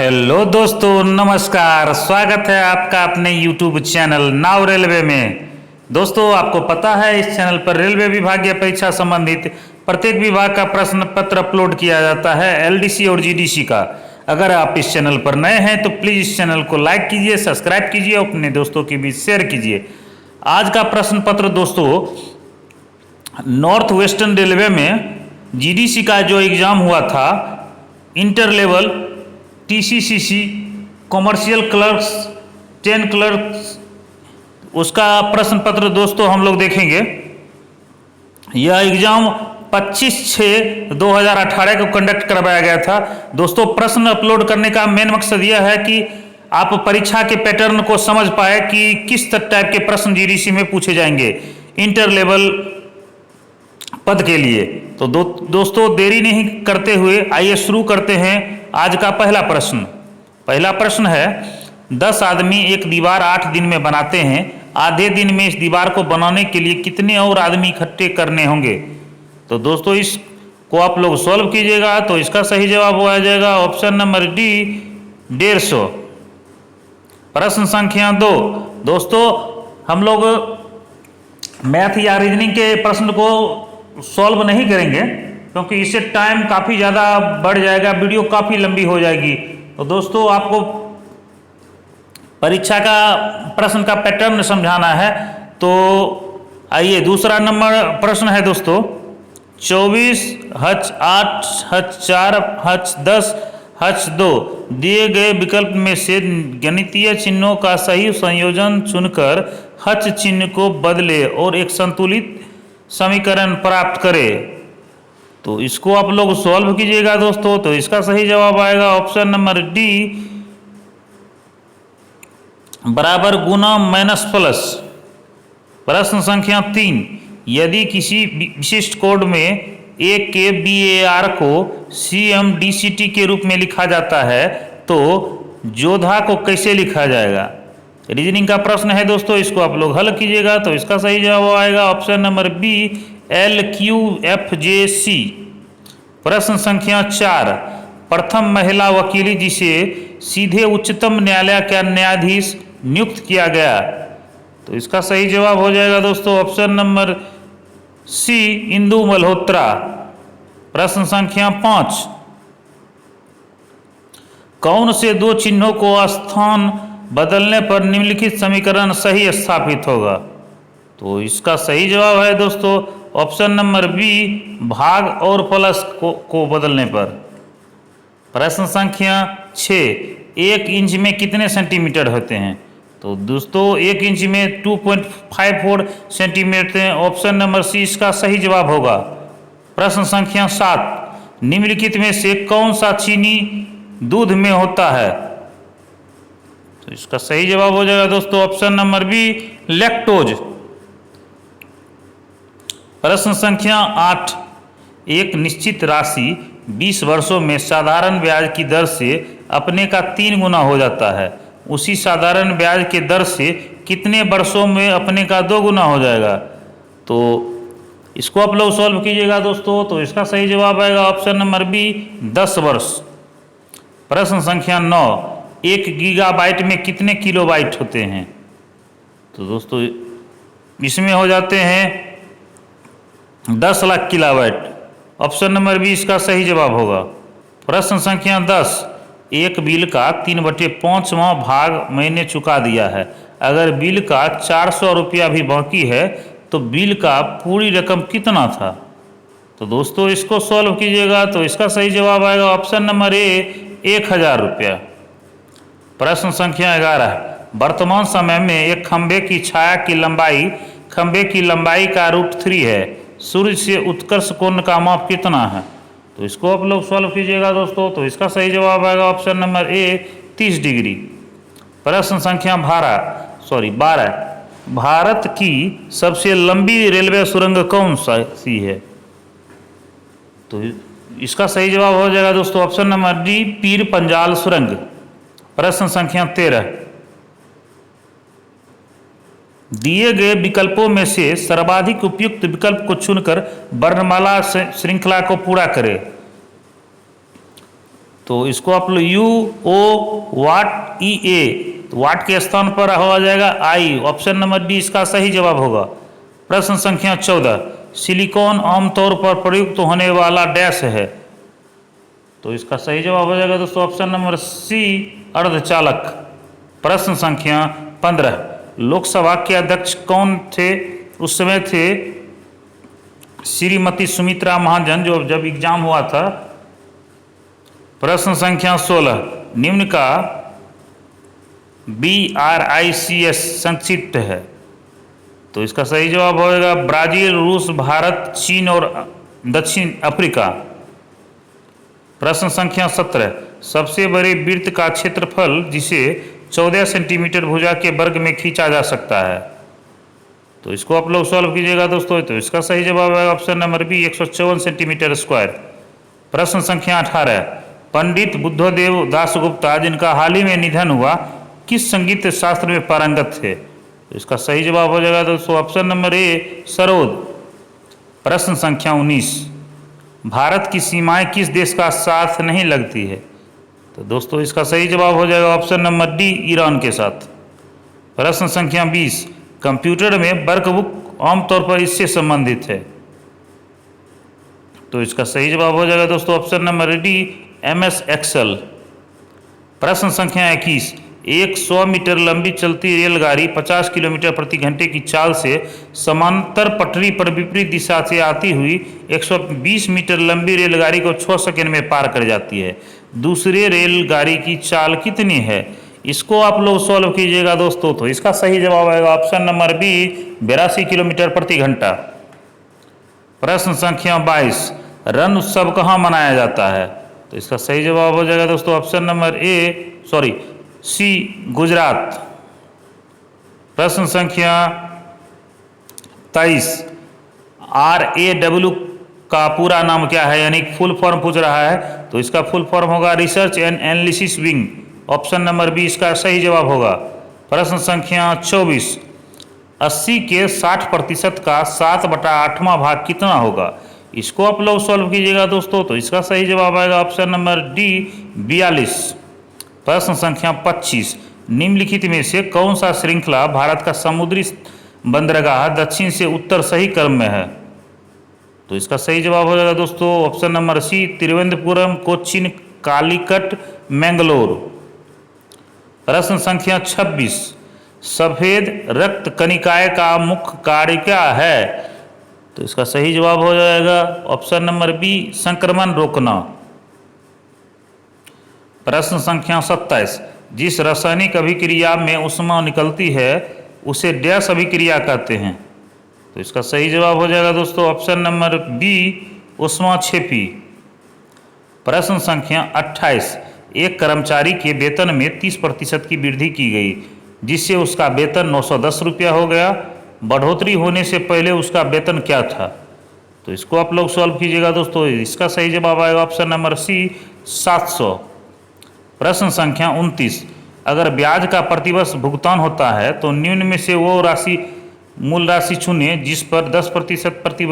Hello दोस्तों, नमस्कार। स्वागत है आपका अपने YouTube चैनल नाव रेलवे में। दोस्तों, आपको पता है इस चैनल पर रेलवे विभागीय परीक्षा संबंधित प्रत्येक विभाग का प्रश्न पत्र अपलोड किया जाता है, LDC और GDC का। अगर आप इस चैनल पर नए हैं तो प्लीज़ इस चैनल को लाइक कीजिए, सब्सक्राइब कीजिए, अपने दोस्तों के बीच शेयर कीजिए। आज का प्रश्न पत्र दोस्तों, नॉर्थ वेस्टर्न रेलवे में GDC का जो एग्ज़ाम हुआ था, inter level TCCC commercial clerks 10 clerks, उसका प्रश्न पत्र दोस्तों हम लोग देखेंगे। यह एग्ज़ाम 25/6/2018 को कंडक्ट करवाया गया था। दोस्तों, प्रश्न अपलोड करने का मेन मकसद यह है कि आप परीक्षा के पैटर्न को समझ पाए कि किस टाइप के प्रश्न GDC में पूछे जाएंगे इंटर लेवल पद के लिए। तो दोस्तों, देरी नहीं करते हुए आइए शुरू करते हैं आज का पहला प्रश्न। पहला प्रश्न है, 10 आदमी एक दीवार 8 दिन में बनाते हैं। आधे दिन में इस दीवार को बनाने के लिए कितने और आदमी इकट्ठे करने होंगे? तो दोस्तों, इसको आप लोग सॉल्व कीजिएगा तो इसका सही जवाब हो जाएगा ऑप्शन नंबर डी, 150। प्रश्न संख्या 2। दोस्तों, हम लोग मैथ या रीजनिंग के प्रश्न को सॉल्व नहीं करेंगे क्योंकि इससे टाइम काफ़ी ज़्यादा बढ़ जाएगा, वीडियो काफ़ी लंबी हो जाएगी। तो दोस्तों, आपको परीक्षा का प्रश्न का पैटर्न समझाना है। तो आइए, दूसरा नंबर प्रश्न है दोस्तों, 24H8H4H10H2 दिए गए विकल्प में से गणितीय चिन्हों का सही संयोजन चुनकर H चिन्ह को बदले और एक संतुलित समीकरण प्राप्त करें। तो इसको आप लोग सॉल्व कीजिएगा दोस्तों, तो इसका सही जवाब आएगा ऑप्शन नंबर डी, बराबर गुना माइनस प्लस। प्रश्न संख्या 3। यदि किसी विशिष्ट कोड में A के BAR को CMDCT के रूप में लिखा जाता है तो जोधा को कैसे लिखा जाएगा? रीजनिंग का प्रश्न है दोस्तों, इसको आप लोग हल कीजिएगा तो इसका सही जवाब आएगा ऑप्शन नंबर बी, LQFJC। प्रश्न संख्या 4। प्रथम महिला वकील जिसे सीधे उच्चतम न्यायालय का न्यायाधीश नियुक्त किया गया, तो इसका सही जवाब हो जाएगा दोस्तों option number C, Indu Malhotra. प्रश्न संख्या 5। कौन से दो चिन्हों को स्थान बदलने पर निम्नलिखित समीकरण सही स्थापित होगा? तो इसका सही जवाब है दोस्तों ऑप्शन नंबर बी, भाग और प्लस को बदलने पर। प्रश्न संख्या 6। 1 इंच में कितने सेंटीमीटर होते हैं? तो दोस्तों, 1 इंच में 2.54 सेंटीमीटर हैं। ऑप्शन नंबर सी इसका सही जवाब होगा। प्रश्न संख्या 7। निम्नलिखित में से कौन सा चीनी दूध में होता है? तो इसका सही जवाब हो जाएगा दोस्तों ऑप्शन नंबर बी, लैक्टोज। प्रश्न संख्या 8। एक निश्चित राशि 20 वर्षों में साधारण ब्याज की दर से अपने का 3 गुना हो जाता है। उसी साधारण ब्याज के दर से कितने वर्षों में अपने का 2 गुना हो जाएगा? तो इसको आप लोग सॉल्व कीजिएगा दोस्तों, तो इसका सही जवाब आएगा ऑप्शन नंबर बी, 10 वर्ष। प्रश्न संख्या 9। 1 गीगाबाइट में कितने किलोबाइट होते हैं? तो दोस्तों, इसमें हो जाते हैं 10 lakh kilobyte. Option number B इसका सही जवाब होगा। प्रश्न संख्या 10। एक बिल का 3/5वां भाग मैंने चुका दिया है। अगर बिल का 400 रुपया भी बाकी है तो बिल का पूरी रकम कितना था? तो दोस्तों, इसको सॉल्व कीजिएगा तो इसका सही जवाब आएगा ऑप्शन नंबर ए, 1000 रुपया। प्रश्न संख्या 11। वर्तमान समय में एक खंभे की छाया की लंबाई खंभे की लंबाई का √3 है। सूर्य से उत्कर्ष कोण का माप कितना है? तो इसको आप लोग सॉल्व कीजिएगा दोस्तों, तो इसका सही जवाब आएगा ऑप्शन नंबर ए, 30 डिग्री। प्रश्न संख्या 12। भारत की सबसे लंबी रेलवे सुरंग कौन सी है? तो इसका सही जवाब हो जाएगा दोस्तों option number D, Pir Panjal सुरंग। प्रश्न संख्या 13। दिए गए विकल्पों में से सर्वाधिक उपयुक्त विकल्प को चुनकर वर्णमाला श्रृंखला को पूरा करें। तो इसको आप लोग यू ओ वाट ई ए, तो वाट के स्थान पर हो जाएगा आई। ऑप्शन नंबर डी इसका सही जवाब होगा। प्रश्न संख्या 14, सिलिकॉन आमतौर पर प्रयुक्त होने वाला डैश है। तो इसका सही जवाब हो जाएगा दोस्तों ऑप्शन नंबर सी, अर्धचालक। प्रश्न संख्या 15, लोकसभा के अध्यक्ष कौन थे? उस समय थे श्रीमती सुमित्रा महाजन, जो जब एग्जाम हुआ था। प्रश्न संख्या 16, निम्न का BRICS संक्षिप्त है। तो इसका सही जवाब होगा ब्राजील, रूस, भारत, चीन और दक्षिण अफ्रीका। प्रश्न संख्या 17, सबसे बड़े वृत्त का क्षेत्रफल जिसे 14 सेंटीमीटर भुजा के वर्ग में खींचा जा सकता है। तो इसको आप लोग सॉल्व कीजिएगा दोस्तों। तो इसका सही जवाब है option number B, 154 centimetre square. प्रश्न संख्या 18, पंडित बुद्धदेव दासगुप्ता जिनका हाल ही में निधन हुआ, किस संगीत शास्त्र में पारंगत थे? तो इसका सही जवाब हो जाएगा दोस्तों ऑप्शन नंबर ए, सरोद। प्रश्न संख्या 19, भारत की सीमाएं किस देश का साथ नहीं लगती है? तो दोस्तों इसका सही जवाब हो जाएगा ऑप्शन नंबर डी, ईरान के साथ। प्रश्न संख्या 20, कंप्यूटर में वर्कबुक आमतौर पर इससे संबंधित है। तो इसका सही जवाब हो जाएगा दोस्तों option number D, MS Excel. प्रश्न संख्या 21, एक 100 मीटर लंबी चलती रेलगाड़ी 50 किलोमीटर प्रति घंटे की चाल से समांतर पटरी पर विपरीत दिशा से आती हुई 120 मीटर लंबी रेलगाड़ी को 6 सेकंड में पार कर जाती है। दूसरे रेलगाड़ी की चाल कितनी है? इसको आप लोग सॉल्व कीजिएगा दोस्तों। तो इसका सही जवाब आएगा ऑप्शन नंबर बी, 82 किलोमीटर प्रति घंटा। प्रश्न संख्या 22, रण उत्सव कहाँ मनाया जाता है? तो इसका सही जवाब हो जाएगा दोस्तों ऑप्शन नंबर सी, गुजरात। प्रश्न संख्या 23, RAW का पूरा नाम क्या है, यानी फुल फॉर्म पूछ रहा है। तो इसका फुल फॉर्म होगा research and analysis wing. Option number B इसका सही जवाब होगा। प्रश्न संख्या 24, 80 के 60% का 7/8वां भाग कितना होगा? इसको आप लोग सॉल्व कीजिएगा दोस्तों। तो इसका सही जवाब आएगा ऑप्शन नंबर डी, 42। प्रश्न संख्या 25, निम्नलिखित में से कौन सा श्रृंखला भारत का समुद्री बंदरगाह दक्षिण से उत्तर सही क्रम में है? तो इसका सही जवाब हो जाएगा दोस्तों option number C, Thiruvananthapuram, Cochin, Calicut, Mangalore. प्रश्न संख्या 26, सफेद रक्त कणिकाएं का मुख्य कार्य क्या है? तो इसका सही जवाब हो जाएगा ऑप्शन नंबर बी, संक्रमण रोकना। प्रश्न संख्या 27, जिस रासायनिक अभिक्रिया में ऊष्मा निकलती है उसे डैश अभिक्रिया कहते हैं? तो इसका सही जवाब हो जाएगा दोस्तों ऑप्शन नंबर बी, ऊष्माक्षेपी। प्रश्न संख्या 28, एक कर्मचारी के वेतन में 30% की वृद्धि की गई जिससे उसका वेतन 910 रुपया हो गया। बढ़ोतरी होने से पहले उसका वेतन क्या था? तो इसको आप लोग सॉल्व कीजिएगा दोस्तों। इसका सही जवाब आएगा ऑप्शन नंबर सी, 700। प्रश्न संख्या 29, अगर ब्याज का प्रतिवर्ष भुगतान होता है तो निम्न में से वो राशि मूल राशि चुने जिस पर 10% प्रति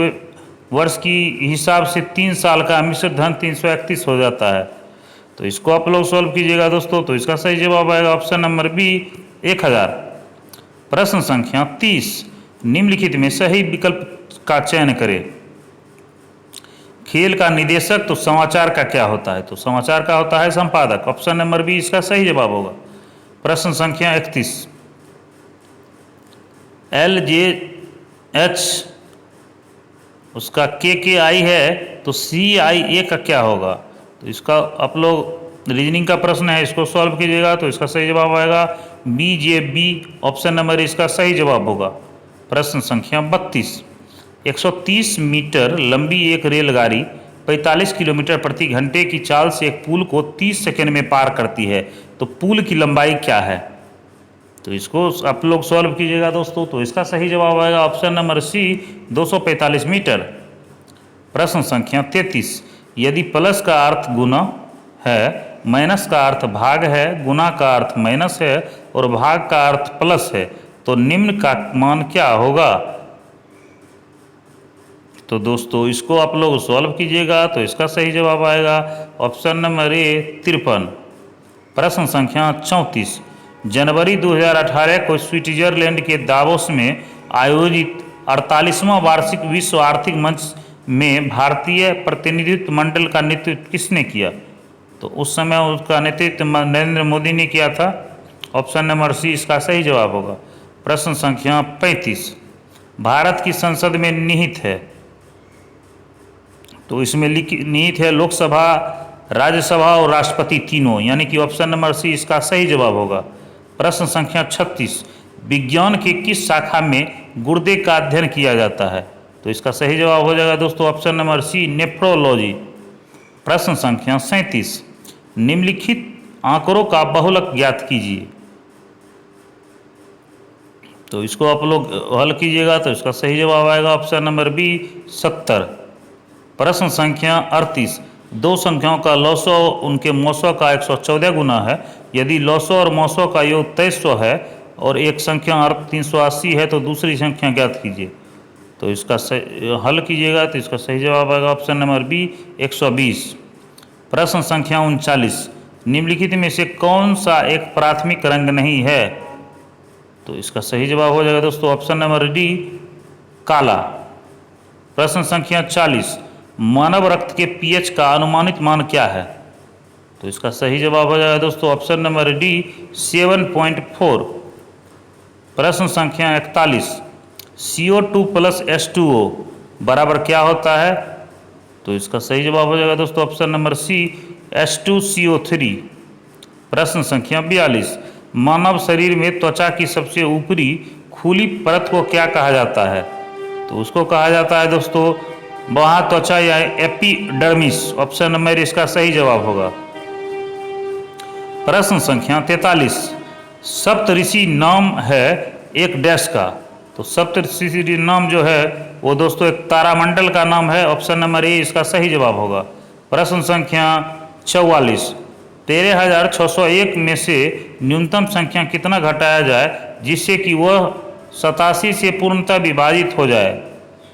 वर्ष की हिसाब से 3 साल का मिश्र धन 331 हो जाता है। तो इसको आप लोग सॉल्व कीजिएगा दोस्तों। तो इसका सही जवाब आएगा ऑप्शन नंबर बी, 1000। प्रश्न संख्या 30, निम्नलिखित में सही विकल्प का चयन करें। खेल का निदेशक तो समाचार का क्या होता है? तो समाचार का होता है संपादक। ऑप्शन नंबर बी इसका सही जवाब होगा। प्रश्न संख्या 31, LJH उसका KKI है तो CIA का क्या होगा? तो इसका आप लोग रीजनिंग का प्रश्न है, इसको सॉल्व कीजिएगा। तो इसका सही जवाब आएगा BJB। ऑप्शन नंबर इसका सही जवाब होगा। प्रश्न संख्या 32, 130 मीटर लंबी एक रेलगाड़ी 45 किलोमीटर प्रति घंटे की चाल से एक पुल को 30 सेकंड में पार करती है, तो पुल की लंबाई क्या है? तो इसको आप लोग सॉल्व कीजिएगा दोस्तों। तो इसका सही जवाब आएगा ऑप्शन नंबर सी, 245 मीटर। प्रश्न संख्या 33, यदि प्लस का अर्थ गुना है, माइनस का अर्थ भाग है, गुना का अर्थ माइनस है और भाग का अर्थ प्लस है, तो निम्न का मान क्या होगा? तो दोस्तों इसको आप लोग सॉल्व कीजिएगा तो इसका सही जवाब आएगा ऑप्शन नंबर ए 53। प्रश्न संख्या 34। जनवरी 2018 को स्विट्जरलैंड के दावोस में आयोजित 48वां वार्षिक विश्व आर्थिक मंच में भारतीय प्रतिनिधित्व मंडल का नेतृत्व किसने किया? तो उस समय उसका नेतृत्व नरेंद्र मोदी ने किया था। ऑप्शन नंबर सी इसका सही जवाब होगा। प्रश्न संख्या 35। भारत की संसद में निहित है, तो इसमें निहित है लोकसभा, राज्यसभा और राष्ट्रपति तीनों, यानी कि ऑप्शन नंबर सी इसका सही जवाब होगा। प्रश्न संख्या 36। विज्ञान की किस शाखा में गुर्दे का अध्ययन किया जाता है? तो इसका सही जवाब हो जाएगा दोस्तों ऑप्शन नंबर सी नेफ्रोलॉजी। प्रश्न संख्या 37। निम्नलिखित आंकड़ों का बहुलक ज्ञात कीजिए। तो इसको आप लोग हल कीजिएगा तो इसका सही जवाब आएगा ऑप्शन नंबर बी 70। प्रश्न संख्या 38। दो संख्याओं का लॉसो उनके मौसों का 114 गुना है। यदि लॉसो और मौसों का योग 2300 है और एक संख्या 380 है तो दूसरी संख्या ज्ञात कीजिए। तो इसका हल कीजिएगा तो इसका सही जवाब आएगा ऑप्शन नंबर बी 120। प्रश्न संख्या 39। निम्नलिखित में से कौन सा एक प्राथमिक रंग नहीं है? तो इसका सही जवाब हो जाएगा दोस्तों ऑप्शन नंबर डी काला। प्रश्न संख्या 40। मानव रक्त के पीएच का अनुमानित मान क्या है? तो इसका सही जवाब हो जाएगा दोस्तों ऑप्शन नंबर डी 7.4। प्रश्न संख्या 41। CO2 प्लस H2O बराबर क्या होता है? तो इसका सही जवाब हो जाएगा दोस्तों ऑप्शन नंबर सी H2CO3। प्रश्न संख्या 42। मानव शरीर में त्वचा की सबसे ऊपरी खुली परत को क्या कहा जाता है? तो उसको कहा जाता है दोस्तों वहाँ त्वचा या एपिडर्मिस। ऑप्शन नंबर इसका सही जवाब होगा। प्रश्न संख्या 43। सप्तऋषि नाम है एक डैश का। तो सप्तऋषि नाम जो है वो दोस्तों एक तारामंडल का नाम है। ऑप्शन नंबर ए इसका सही जवाब होगा। प्रश्न संख्या 44। 13,601 में से न्यूनतम संख्या कितना घटाया जाए जिससे कि वह 87 से पूर्णतः विभाजित हो जाए?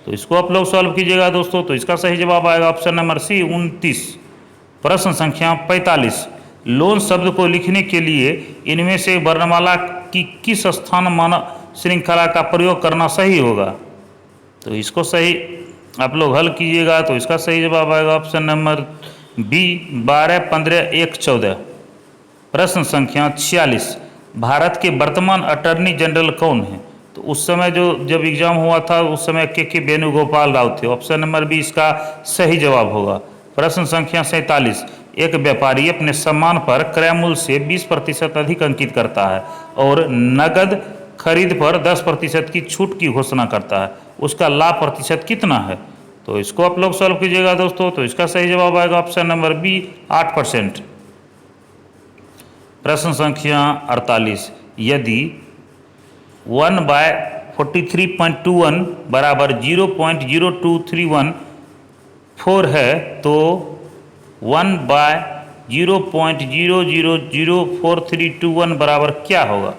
तो इसको आप लोग सॉल्व कीजिएगा दोस्तों तो इसका सही जवाब आएगा ऑप्शन नंबर सी 29। प्रश्न संख्या 45। लोन शब्द को लिखने के लिए इनमें से वर्णमाला की किस स्थान मानव श्रृंखला का प्रयोग करना सही होगा? तो इसको सही आप लोग हल कीजिएगा तो इसका सही जवाब आएगा ऑप्शन नंबर बी 12, 15, 1, 14। प्रश्न संख्या 46। भारत के वर्तमान अटॉर्नी जनरल कौन है? तो उस समय जब एग्जाम हुआ था उस समय के वेणुगोपाल राव थे। ऑप्शन नंबर बी इसका सही जवाब होगा। प्रश्न संख्या 47। एक व्यापारी अपने सामान पर क्रय मूल्य से 20% अधिक अंकित करता है और नगद खरीद पर 10% की छूट की घोषणा करता है, उसका लाभ प्रतिशत कितना है? तो इसको आप लोग सॉल्व कीजिएगा दोस्तों तो इसका सही जवाब आएगा ऑप्शन नंबर बी 8%। प्रश्न संख्या 48। यदि 1/43.21 बराबर 0.0231 है तो 1/0.000432 बराबर क्या होगा?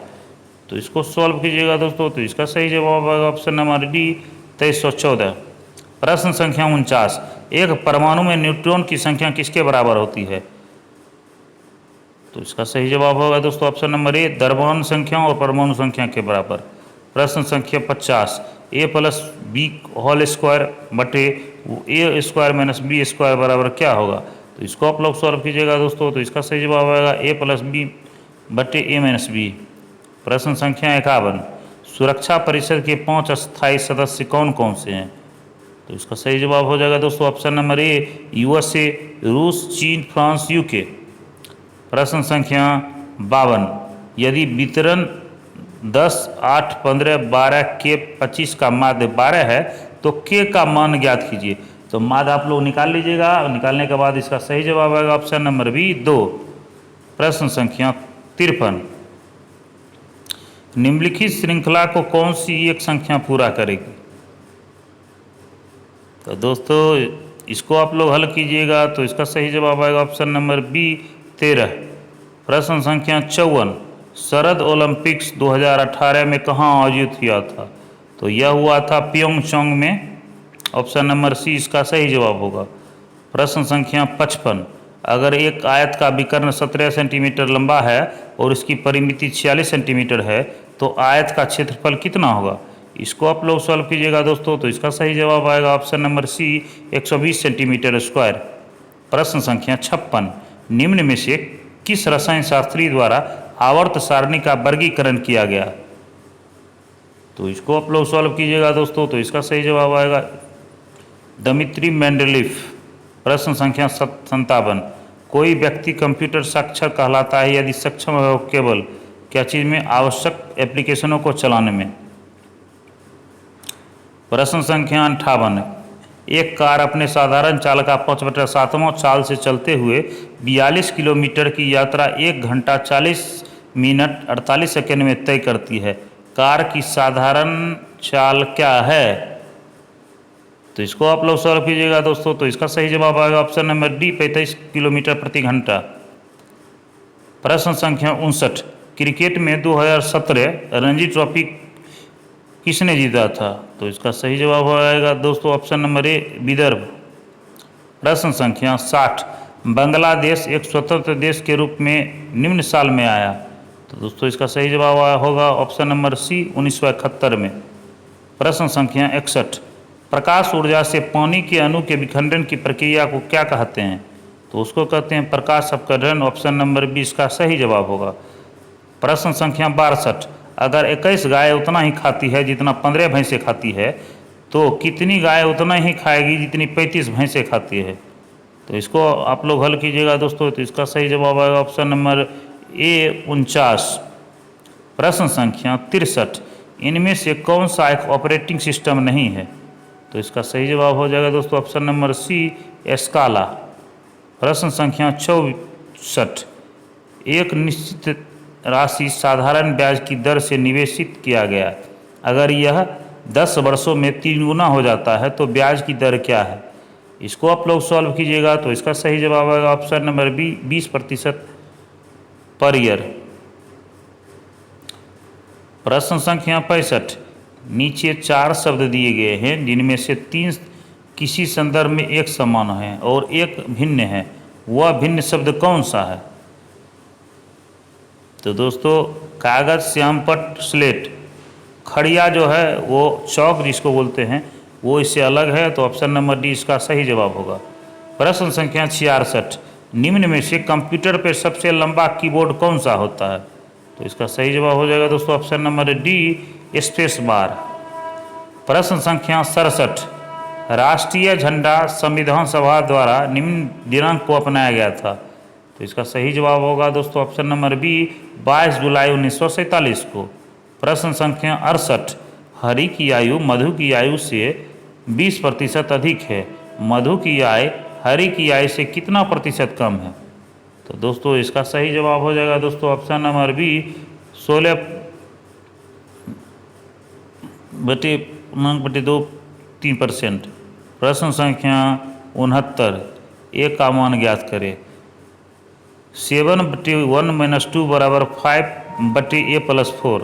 तो इसको सॉल्व कीजिएगा दोस्तों तो इसका सही जवाब आएगा ऑप्शन नंबर डी 2314। प्रश्न संख्या 49। एक परमाणु में न्यूट्रॉन की संख्या किसके बराबर होती है? तो इसका सही जवाब होगा दोस्तों ऑप्शन नंबर ए द्रव्यमान संख्या और परमाणु संख्या के बराबर। प्रश्न संख्या 50। a plus B whole square बटे A square minus B square बराबर क्या होगा? तो इसको आप लोग सॉल्व कीजिएगा दोस्तों तो इसका सही जवाब आएगा a प्लस बी बटे ए माइनस बी। प्रश्न संख्या 51। सुरक्षा परिषद के 5 अस्थायी सदस्य कौन कौन से हैं? तो इसका सही जवाब हो जाएगा दोस्तों ऑप्शन नंबर ए USA, रूस, चीन, फ्रांस, UK। प्रश्न संख्या 52। यदि वितरण 10, 8, 15, 12 के 25 का माध्य 12 है तो k का मान ज्ञात कीजिए। तो माध्य आप लोग निकाल लीजिएगा, निकालने के बाद इसका सही जवाब आएगा ऑप्शन नंबर बी 2। प्रश्न संख्या 53। निम्नलिखित श्रृंखला को कौन सी एक संख्या पूरा करेगी? तो दोस्तों इसको आप लोग हल कीजिएगा तो इसका सही जवाब आएगा ऑप्शन नंबर बी 13। प्रश्न संख्या 54। शरद ओलंपिक्स 2018 में कहाँ आयोजित हुआ था? तो यह हुआ था प्योंगयांग में। ऑप्शन नंबर सी इसका सही जवाब होगा। प्रश्न संख्या 55, अगर एक आयत का विकर्ण 17 सेंटीमीटर लंबा है और इसकी परिमिति 46 सेंटीमीटर है तो आयत का क्षेत्रफल कितना होगा? इसको आप लोग सॉल्व कीजिएगा दोस्तों, तो इसका सही जवाब आएगा option number C 120 centimetre square. प्रश्न संख्या 56, निम्न में से किस रसायन शास्त्री द्वारा आवर्त सारणी का वर्गीकरण किया गया? तो इसको आप लोग सॉल्व कीजिएगा दोस्तों, तो इसका सही जवाब आएगा दिमित्री मेंडलीफ। प्रश्न संख्या 57, कोई व्यक्ति कंप्यूटर साक्षर कहलाता है यदि सक्षम है केवल क्या चीज़ में? आवश्यक एप्लीकेशनों को चलाने में। प्रश्न संख्या 58, एक कार अपने साधारण चाल का 5/7वां चाल से चलते हुए 42 किलोमीटर की यात्रा 1 घंटा 40 मिनट 48 सेकेंड में तय करती है। कार की साधारण चाल क्या है? तो इसको आप लोग सॉल्व कीजिएगा दोस्तों, तो इसका सही जवाब आएगा ऑप्शन नंबर डी 35 किलोमीटर प्रति घंटा। प्रश्न संख्या 59, क्रिकेट में 2017 रणजी ट्रॉफी किसने जीता था? तो इसका सही जवाब आएगा दोस्तों ऑप्शन नंबर ए विदर्भ। प्रश्न संख्या 60, बांग्लादेश एक स्वतंत्र देश के रूप में निम्न साल में आया? तो दोस्तों इसका सही जवाब होगा ऑप्शन नंबर सी 1971 में। प्रश्न संख्या 61, प्रकाश ऊर्जा से पानी के अणु के विखंडन की प्रक्रिया को क्या कहते हैं? तो उसको कहते हैं प्रकाश अपकरण। ऑप्शन नंबर बी इसका सही जवाब होगा। प्रश्न संख्या 62, अगर 21 गाय उतना ही खाती है जितना 15 भैंसें खाती है तो कितनी गाय उतना ही खाएगी जितनी 35 भैंसें खाती है? तो इसको आप लोग हल कीजिएगा दोस्तों, तो इसका सही जवाब आएगा ऑप्शन नंबर ए 49। प्रश्न संख्या 63, इनमें से कौन सा एक ऑपरेटिंग सिस्टम नहीं है? तो इसका सही जवाब हो जाएगा दोस्तों ऑप्शन नंबर सी एस्काला। प्रश्न संख्या 64, एक निश्चित राशि साधारण ब्याज की दर से निवेशित किया गया, अगर यह 10 वर्षों में 3 गुना हो जाता है तो ब्याज की दर क्या है? इसको आप लोग सॉल्व कीजिएगा, तो इसका सही जवाब आएगा option number B 20% per year. प्रश्न संख्या 65, नीचे 4 शब्द दिए गए हैं जिनमें से 3 किसी संदर्भ में एक समान है और एक भिन्न है, वह भिन्न शब्द कौन सा है? तो दोस्तों कागज, श्यामपट्ट, स्लेट। खड़िया जो है वो चौक जिसको बोलते हैं वो इससे अलग है, तो ऑप्शन नंबर डी इसका सही जवाब होगा। प्रश्न संख्या 66, निम्न में से कंप्यूटर पर सबसे लंबा कीबोर्ड कौन सा होता है? तो इसका सही जवाब हो जाएगा दोस्तों option number D space bar. प्रश्न संख्या 67, राष्ट्रीय झंडा संविधान सभा द्वारा निम्न दिनांक को अपनाया गया था? तो इसका सही जवाब होगा दोस्तों ऑप्शन नंबर बी 22 जुलाई 1947 को। प्रश्न संख्या 68, हरि की आयु मधु की आयु से 20% अधिक है, मधु की आय हरि की आय से कितना प्रतिशत कम है? तो दोस्तों इसका सही जवाब हो जाएगा दोस्तों ऑप्शन नंबर बी 16/2 प्रश्न संख्या 69, ए का मान ज्ञात करें। 7/1 - 2 बराबर 5/a+4।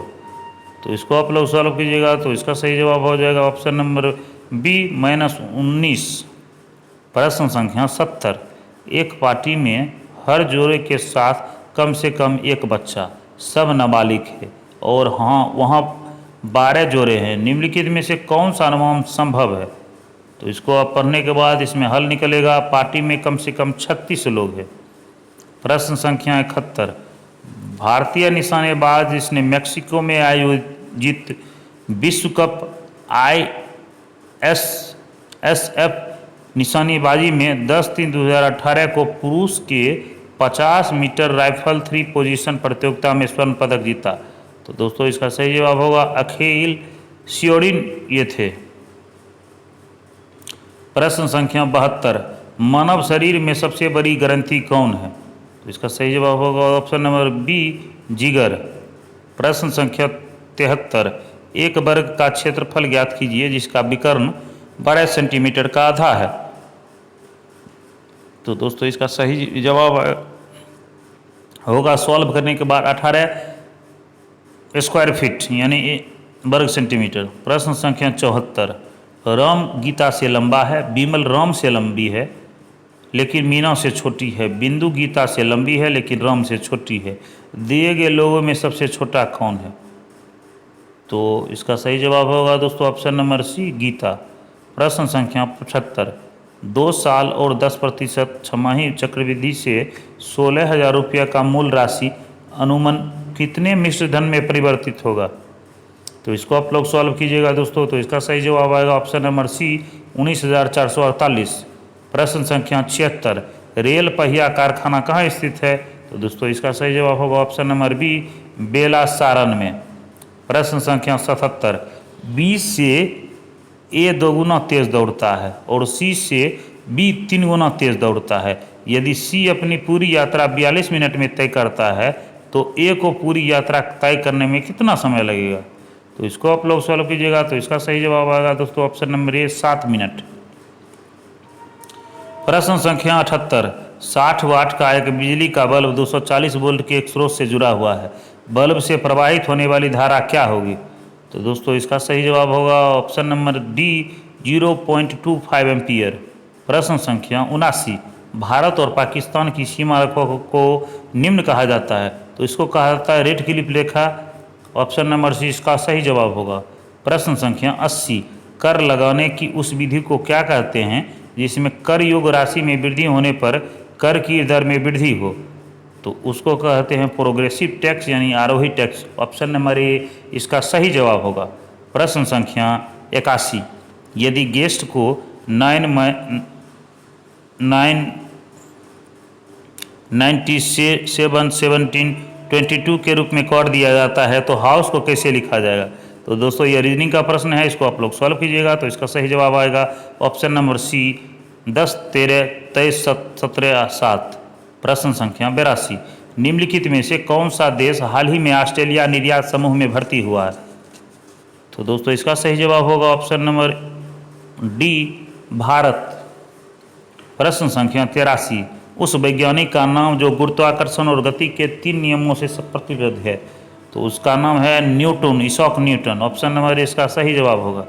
तो इसको आप लोग सॉल्व कीजिएगा, तो इसका सही जवाब हो जाएगा ऑप्शन नंबर बी -19। प्रश्न संख्या 70, एक पार्टी में हर जोड़े के साथ कम से कम एक बच्चा, सब नाबालिग है और हाँ वहाँ 12 जोड़े हैं, निम्नलिखित में से कौन सा अनुमान संभव है? तो इसको आप पढ़ने के बाद इसमें हल निकलेगा। पार्टी में कम से कम 36 लोग हैं। प्रश्न संख्या 71, भारतीय निशानेबाज जिसने मेक्सिको में आयोजित विश्व कप ISSF निशानेबाजी में 10/3/2018 को पुरुष के 50 मीटर राइफल 3 पोजीशन प्रतियोगिता में स्वर्ण पदक जीता? तो दोस्तों इसका सही जवाब होगा अखिल शियोडिन ये थे। प्रश्न संख्या 72, मानव शरीर में सबसे बड़ी ग्रंथि कौन है? तो इसका सही जवाब होगा ऑप्शन नंबर बी जिगर। प्रश्न संख्या 73, एक वर्ग का क्षेत्रफल ज्ञात कीजिए जिसका विकर्ण 12 सेंटीमीटर का आधा है? तो दोस्तों इसका सही जवाब होगा सॉल्व करने के बाद 18 स्क्वायर फीट यानी वर्ग सेंटीमीटर। प्रश्न संख्या 74, राम गीता से लंबा है, विमल राम से लंबी है लेकिन मीना से छोटी है, बिंदु गीता से लंबी है लेकिन राम से छोटी है। दिए गए लोगों में सबसे छोटा कौन है? तो इसका सही जवाब होगा दोस्तों ऑप्शन नंबर सी, गीता। प्रश्न संख्या 75। 2 साल और 10% छमाही चक्रवृद्धि से 16,000 रुपया का मूल राशि अनुमान कितने मिश्र धन में परिवर्तित होगा? तो इसको आप लोग सॉल्व कीजिएगा दोस्तों। तो इसका सही जवाब आएगा ऑप्शन नंबर सी, 19,448। प्रश्न संख्या 76। रेल पहिया कारखाना कहाँ स्थित है? तो दोस्तों इसका सही जवाब होगा ऑप्शन नंबर बी, बेला सारण में। प्रश्न संख्या 77। 20 से ए 2 गुना तेज दौड़ता है और सी से बी 3 गुना तेज दौड़ता है। यदि सी अपनी पूरी यात्रा 42 मिनट में तय करता है तो ए को पूरी यात्रा तय करने में कितना समय लगेगा? तो इसको आप लोग सॉल्व कीजिएगा। तो इसका सही जवाब आएगा दोस्तों ऑप्शन नंबर ए, 7 मिनट। प्रश्न संख्या 78। 60 वाट का एक बिजली का बल्ब 240 वोल्ट के एक स्रोत से जुड़ा हुआ है। बल्ब से प्रवाहित होने वाली धारा क्या होगी? तो दोस्तों इसका सही जवाब होगा ऑप्शन नंबर डी, 0.25 एम्पियर। प्रश्न संख्या 79। भारत और पाकिस्तान की सीमा रेखा को निम्न कहा जाता है। तो इसको कहा जाता है रेड क्लिफ रेखा। ऑप्शन नंबर सी इसका सही जवाब होगा। प्रश्न संख्या 80। कर लगाने की उस विधि को क्या कहते हैं जिसमें कर योग राशि में वृद्धि होने पर कर की दर में वृद्धि हो? तो उसको कहते हैं प्रोग्रेसिव टैक्स यानी आरोही टैक्स। ऑप्शन नंबर ए इसका सही जवाब होगा। प्रश्न संख्या 81। यदि गेस्ट को 997 के रूप में कोड दिया जाता है तो हाउस को कैसे लिखा जाएगा? तो दोस्तों ये रीजनिंग का प्रश्न है, इसको आप लोग सॉल्व कीजिएगा। तो इसका सही जवाब आएगा ऑप्शन नंबर सी, 10, 13, 23, 17, 7। प्रश्न संख्या 82। निम्नलिखित में से कौन सा देश हाल ही में ऑस्ट्रेलिया निर्यात समूह में भर्ती हुआ है? तो दोस्तों इसका सही जवाब होगा ऑप्शन नंबर डी, भारत। प्रश्न संख्या 83। उस वैज्ञानिक का नाम जो गुरुत्वाकर्षण और गति के 3 नियमों से प्रतिबद्ध है। तो उसका नाम है न्यूटन, इसॉक न्यूटन। ऑप्शन नंबर इसका सही जवाब होगा।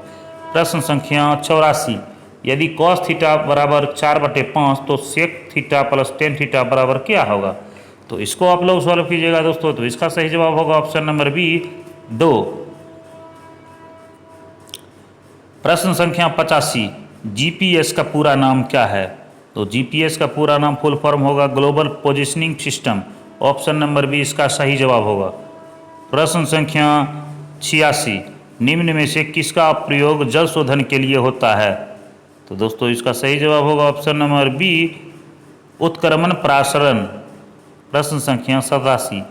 प्रश्न संख्या 84। यदि cos थीटा बराबर 4/5 तो sec theta plus tan theta बराबर क्या होगा? तो इसको आप लोग सॉल्व कीजिएगा दोस्तों। तो इसका सही जवाब होगा ऑप्शन नंबर बी, 2। प्रश्न संख्या 85। जीपीएस का पूरा नाम क्या है? तो जीपीएस का पूरा नाम फुल फॉर्म होगा global positioning system. Option number B इसका सही जवाब होगा। प्रश्न संख्या 86। निम्न में से किसका प्रयोग जल शोधन के लिए होता है? तो दोस्तों इसका सही जवाब होगा ऑप्शन नंबर बी, उत्क्रमण प्रासरण। प्रश्न संख्या 87।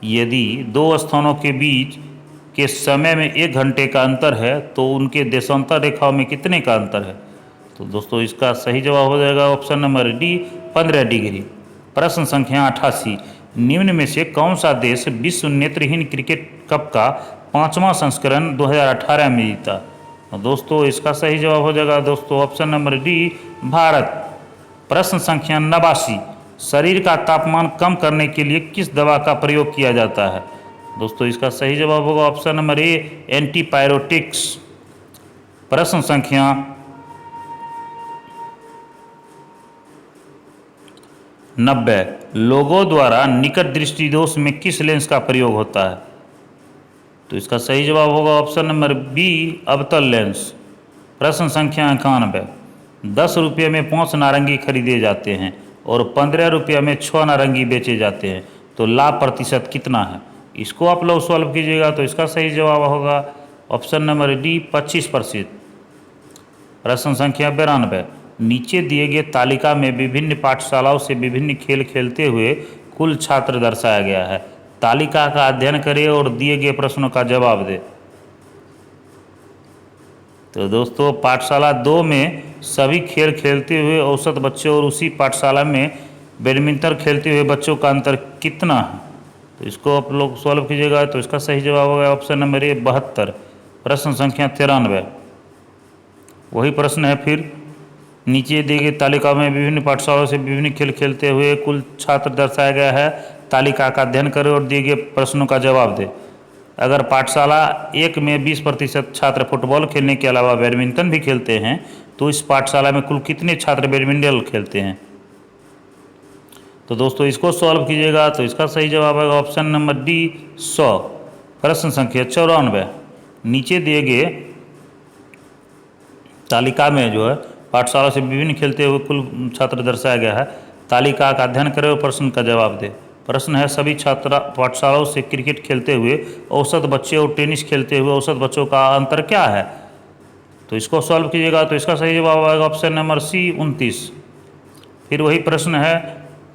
यदि 2 स्थानों के बीच के समय में 1 घंटे का अंतर है तो उनके देशांतर रेखाओं में कितने का अंतर है? तो दोस्तों इसका सही जवाब हो जाएगा ऑप्शन नंबर डी, 15 डिग्री। प्रश्न संख्या 88। निम्न में से कौन सा देश विश्व नेत्रहीन क्रिकेट कप का 5वां संस्करण 2018 में जीता? तो दोस्तों इसका सही जवाब हो जाएगा दोस्तों ऑप्शन नंबर डी, भारत। प्रश्न संख्या 89। शरीर का तापमान कम करने के लिए किस दवा का प्रयोग किया जाता है? दोस्तों इसका सही जवाब होगा ऑप्शन नंबर ए, एंटीपायरोटिक्स। प्रश्न संख्या 90। लोगों द्वारा निकट दृष्टि दोष में किस लेंस का प्रयोग होता है? तो इसका सही जवाब होगा ऑप्शन नंबर बी, अवतल लेंस। प्रश्न संख्या 91। 10 रुपये में 5 नारंगी खरीदे जाते हैं और 15 रुपये में 6 नारंगी बेचे जाते हैं तो लाभ प्रतिशत कितना है? इसको आप लोग सॉल्व कीजिएगा। तो इसका सही जवाब होगा ऑप्शन नंबर डी, 25%। प्रश्न संख्या 92। नीचे दिए गए तालिका में विभिन्न पाठशालाओं से विभिन्न खेल खेलते हुए कुल छात्र दर्शाया गया है। तालिका का अध्ययन करें और दिए गए प्रश्नों का जवाब दें। तो दोस्तों पाठशाला 2 में सभी खेल खेलते हुए औसत बच्चों और उसी पाठशाला में बैडमिंटन खेलते हुए बच्चों का अंतर कितना है? तो इसको आप लोग सॉल्व कीजिएगा। तो इसका सही जवाब होगा ऑप्शन नंबर ए, 72। प्रश्न संख्या 93। वही प्रश्न है फिर। नीचे दिए गए तालिका में विभिन्न पाठशालाओं से विभिन्न खेल खेलते हुए कुल छात्र दर्शाया गया है। तालिका का अध्ययन करें और दिए गए प्रश्नों का जवाब दें। अगर पाठशाला एक में 20% छात्र फुटबॉल खेलने के अलावा बैडमिंटन भी खेलते हैं तो इस पाठशाला में कुल कितने छात्र बैडमिंटन खेलते हैं। तो दोस्तों इसको सॉल्व कीजिएगा तो इसका सही जवाब है ऑप्शन नंबर डी 100। प्रश्न संख्या 94। नीचे दिए गए तालिका में जो है पाठशाला से विभिन्न खेलते हुए कुल छात्र दर्शाया गया है। तालिका का अध्ययन करें और प्रश्न का जवाब दें। प्रश्न है सभी छात्र पाठशालाओं से क्रिकेट खेलते हुए औसत बच्चे और टेनिस खेलते हुए औसत बच्चों का अंतर क्या है। तो इसको सॉल्व कीजिएगा तो इसका सही जवाब आएगा ऑप्शन नंबर सी 29। फिर वही प्रश्न है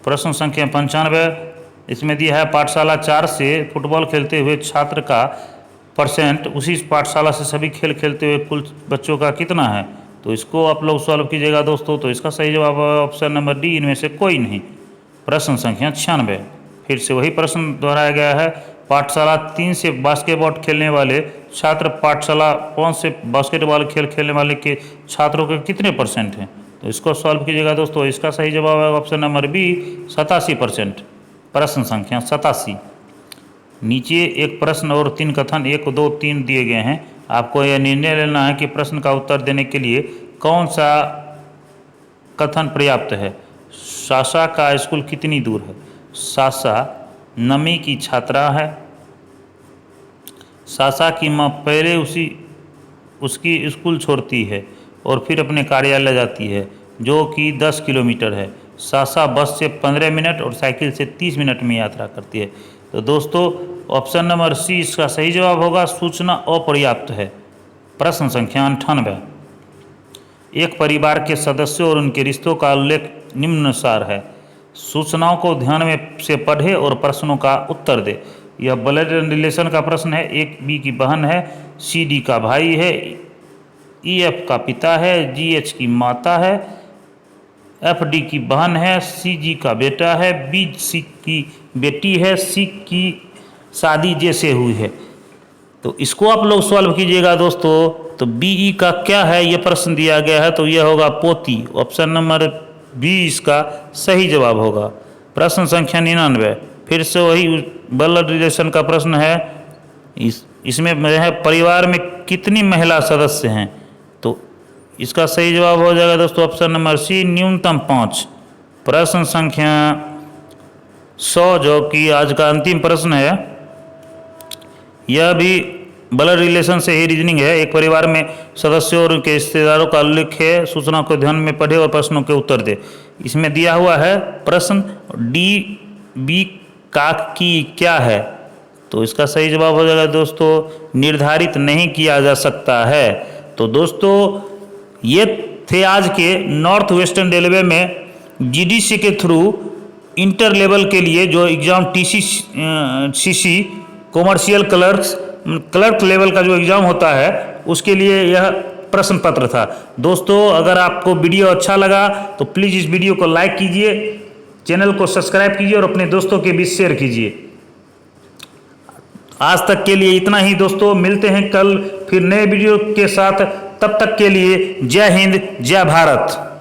प्रश्न संख्या 95। इसमें दिया है पाठशाला 4 से फुटबॉल खेलते हुए छात्र का परसेंट उसी पाठशाला से सभी खेल खेलते हुए कुल बच्चों का कितना है। तो इसको आप लोग सॉल्व कीजिएगा दोस्तों तो इसका सही जवाब है ऑप्शन नंबर डी इनमें से कोई नहीं। प्रश्न संख्या 96। फिर से वही प्रश्न दोहराया गया है पाठशाला 3 से बास्केटबॉल खेलने वाले छात्र पाठशाला 5 से बास्केटबॉल खेल खेलने वाले के छात्रों के कितने परसेंट हैं। तो इसको सॉल्व कीजिएगा दोस्तों इसका सही जवाब है ऑप्शन नंबर बी 87%। प्रश्न संख्या 87। नीचे एक प्रश्न और 3 कथन 1 2 3 दिए गए हैं। आपको यह निर्णय लेना है कि प्रश्न का उत्तर देने के लिए कौन सा कथन पर्याप्त है। साशा का स्कूल कितनी दूर है। साशा नमी की छात्रा है। साशा की माँ पहले उसकी स्कूल छोड़ती है और फिर अपने कार्यालय जाती है जो कि 10 किलोमीटर है। साशा बस से 15 मिनट और साइकिल से 30 मिनट में यात्रा करती है। तो दोस्तों ऑप्शन नंबर सी इसका सही जवाब होगा सूचना अपर्याप्त है। प्रश्न संख्या 98। एक परिवार के सदस्यों और उनके रिश्तों का उल्लेख निम्नानुसार है। सूचनाओं को ध्यान में से पढ़े और प्रश्नों का उत्तर दे। यह ब्लड रिलेशन का प्रश्न है। एक बी की बहन है, सी डी का भाई है, ई एफ का पिता है, जी एच की माता है, एफ डी की बहन है, सी जी का बेटा है, बी सी की बेटी है, सी की शादी जे से हुई है। तो इसको आप लोग सॉल्व कीजिएगा दोस्तों। तो बी ई का क्या है ये प्रश्न दिया गया है तो यह होगा पोती। ऑप्शन नंबर बी इसका सही जवाब होगा। प्रश्न संख्या 99। फिर से वही ब्लड रिलेशन का प्रश्न है। इसमें है परिवार में कितनी महिला सदस्य हैं। तो इसका सही जवाब हो जाएगा दोस्तों ऑप्शन नंबर सी न्यूनतम 5। प्रश्न संख्या 100 जो कि आज का अंतिम प्रश्न है यह भी ब्लड रिलेशन से ही रीजनिंग है। एक परिवार में सदस्यों और उनके रिश्तेदारों का उल्लेख है। सूचना को ध्यान में पढ़े और प्रश्नों के उत्तर दे। इसमें दिया हुआ है प्रश्न डी बी का की क्या है। तो इसका सही जवाब हो जाएगा दोस्तों निर्धारित नहीं किया जा सकता है। तो दोस्तों ये थे आज के नॉर्थ वेस्टर्न रेलवे में जीडीसी के थ्रू इंटर लेवल के लिए जो exam TCC commercial clerk level का जो एग्ज़ाम होता है उसके लिए यह प्रश्न पत्र था। दोस्तों अगर आपको वीडियो अच्छा लगा तो प्लीज़ इस वीडियो को लाइक कीजिए, चैनल को सब्सक्राइब कीजिए और अपने दोस्तों के बीच शेयर कीजिए। आज तक के लिए इतना ही दोस्तों, मिलते हैं कल फिर नए वीडियो के साथ। तब तक के लिए जय हिंद जय भारत।